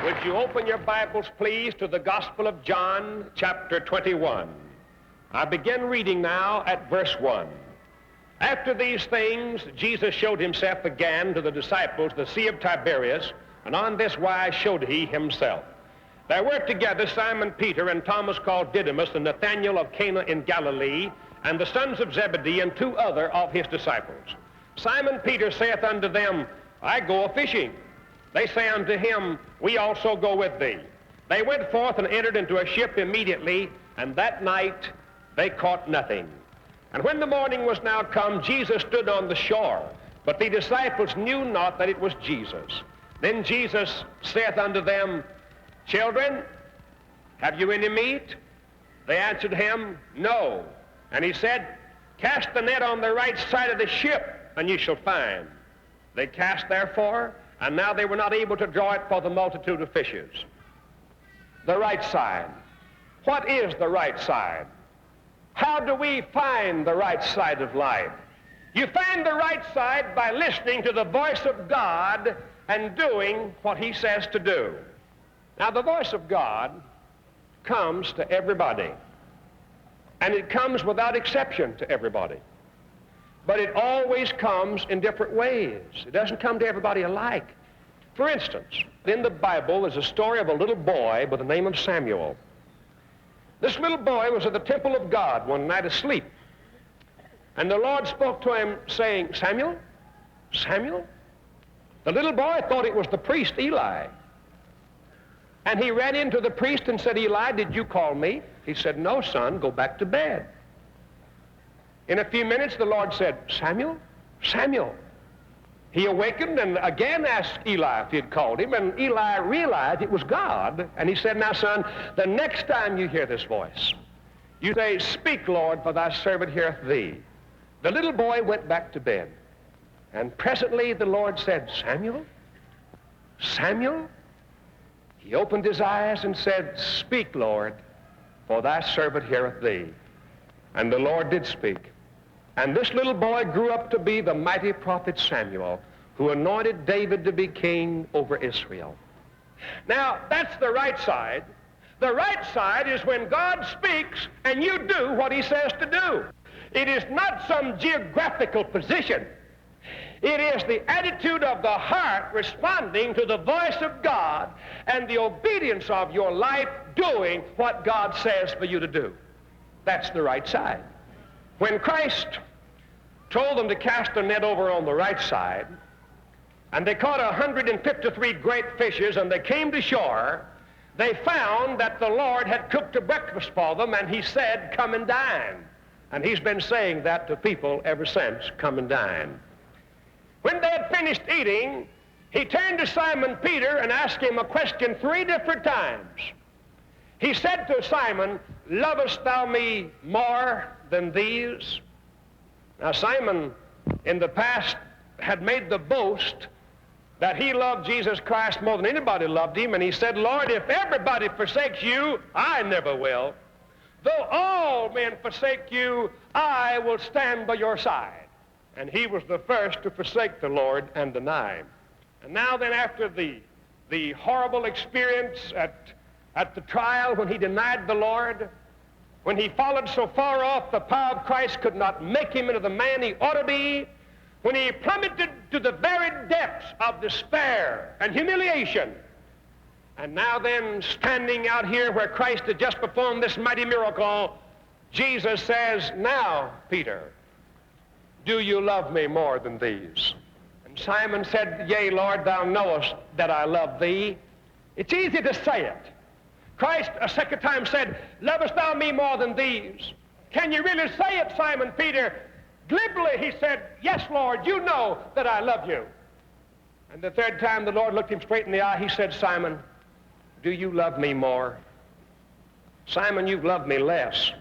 Would you open your Bibles, please, to the Gospel of John, chapter 21. I begin reading now at verse 1. After these things, Jesus showed himself again to the disciples, the Sea of Tiberias, and on this wise showed he himself. There were together Simon Peter and Thomas called Didymus and Nathanael of Cana in Galilee, and the sons of Zebedee and two other of his disciples. Simon Peter saith unto them, I go a-fishing. They say unto him, we also go with thee. They went forth and entered into a ship immediately, and that night they caught nothing. And when the morning was now come, Jesus stood on the shore, but the disciples knew not that it was Jesus. Then Jesus saith unto them, Children, have you any meat? They answered him, No. And he said, Cast the net on the right side of the ship, and ye shall find. They cast therefore, and now they were not able to draw it for the multitude of fishes. The right side. What is the right side? How do we find the right side of life? You find the right side by listening to the voice of God and doing what he says to do. Now, the voice of God comes to everybody, and it comes without exception to everybody. But it always comes in different ways. It doesn't come to everybody alike. For instance, in the Bible there's a story of a little boy by the name of Samuel. This little boy was at the temple of God one night asleep. And the Lord spoke to him saying, Samuel, Samuel? The little boy thought it was the priest Eli. And he ran into the priest and said, Eli, did you call me? He said, No, son, go back to bed. In a few minutes, the Lord said, Samuel, Samuel. He awakened and again asked Eli if he had called him, and Eli realized it was God. And he said, Now, son, the next time you hear this voice, you say, Speak, Lord, for thy servant heareth thee. The little boy went back to bed. And presently the Lord said, Samuel, Samuel. He opened his eyes and said, Speak, Lord, for thy servant heareth thee. And the Lord did speak. And this little boy grew up to be the mighty prophet Samuel, who anointed David to be king over Israel. Now, that's the right side. The right side is when God speaks and you do what he says to do. It is not some geographical position. It is the attitude of the heart responding to the voice of God and the obedience of your life doing what God says for you to do. That's the right side. When Christ told them to cast the net over on the right side, and they caught 153 great fishes, and they came to shore, they found that the Lord had cooked a breakfast for them, and he said, Come and dine. And he's been saying that to people ever since, come and dine. When they had finished eating, he turned to Simon Peter and asked him a question 3 different times. He said to Simon, Lovest thou me more than these? Now, Simon, in the past, had made the boast that he loved Jesus Christ more than anybody loved him, and he said, Lord, if everybody forsakes you, I never will. Though all men forsake you, I will stand by your side. And he was the first to forsake the Lord and deny him. And now then, after the horrible experience at the trial when he denied the Lord, when he followed so far off the power of Christ could not make him into the man he ought to be, when he plummeted to the very depths of despair and humiliation, and now then standing out here where Christ had just performed this mighty miracle, Jesus says, Now, Peter, do you love me more than these? And Simon said, Yea, Lord, thou knowest that I love thee. It's easy to say it. Christ a second time said, Lovest thou me more than these? Can you really say it, Simon Peter? Glibly he said, Yes, Lord, you know that I love you. And the third time the Lord looked him straight in the eye, he said, Simon, do you love me more? Simon, you've loved me less.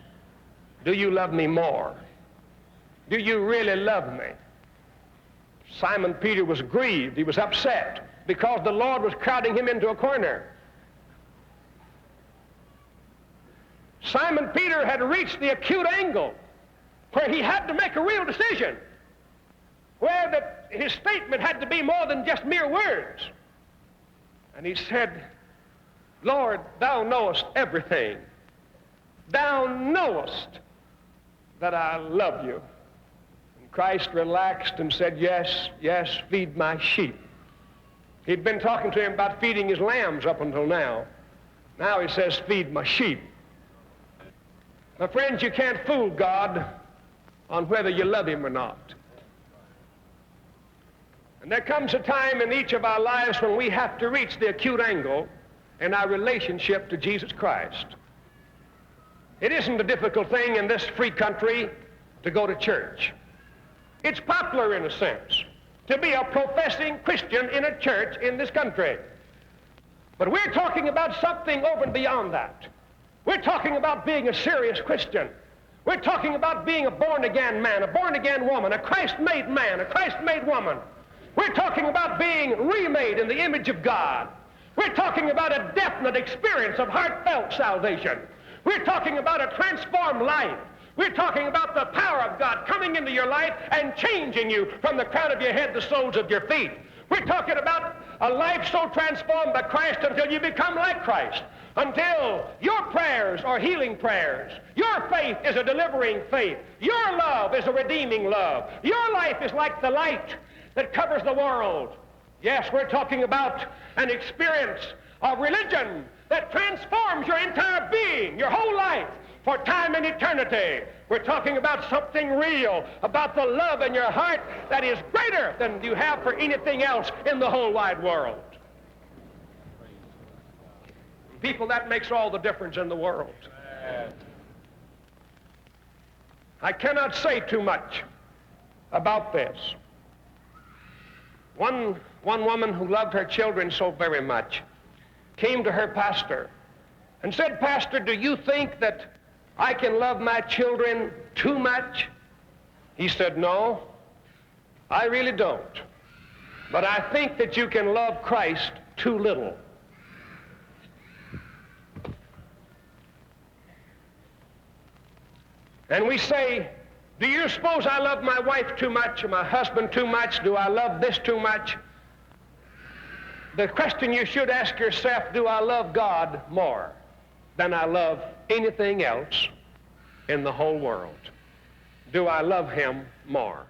Do you love me more? Do you really love me? Simon Peter was grieved. He was upset because the Lord was crowding him into a corner. Simon Peter had reached the acute angle where he had to make a real decision, where his statement had to be more than just mere words. And he said, Lord, thou knowest everything. Thou knowest that I love you. And Christ relaxed and said, yes, yes, feed my sheep. He'd been talking to him about feeding his lambs up until now. Now he says, feed my sheep. My friends, you can't fool God on whether you love him or not. And there comes a time in each of our lives when we have to reach the acute angle in our relationship to Jesus Christ. It isn't a difficult thing in this free country to go to church. It's popular in a sense to be a professing Christian in a church in this country. But we're talking about something over and beyond that. We're talking about being a serious Christian. We're talking about being a born-again man, a born-again woman, a Christ-made man, a Christ-made woman. We're talking about being remade in the image of God. We're talking about a definite experience of heartfelt salvation. We're talking about a transformed life. We're talking about the power of God coming into your life and changing you from the crown of your head to the soles of your feet. We're talking about a life so transformed by Christ until you become like Christ, until your prayers are healing prayers. Your faith is a delivering faith. Your love is a redeeming love. Your life is like the light that covers the world. Yes, we're talking about an experience of religion that transforms your entire being, your whole life, for time and eternity. We're talking about something real, about the love in your heart that is greater than you have for anything else in the whole wide world. People, that makes all the difference in the world. I cannot say too much about this. One woman who loved her children so very much came to her pastor and said, Pastor, do you think that I can love my children too much? He said, no, I really don't. But I think that you can love Christ too little. And we say, do you suppose I love my wife too much or my husband too much? Do I love this too much? The question you should ask yourself, do I love God more than I love anything else in the whole world? Do I love him more?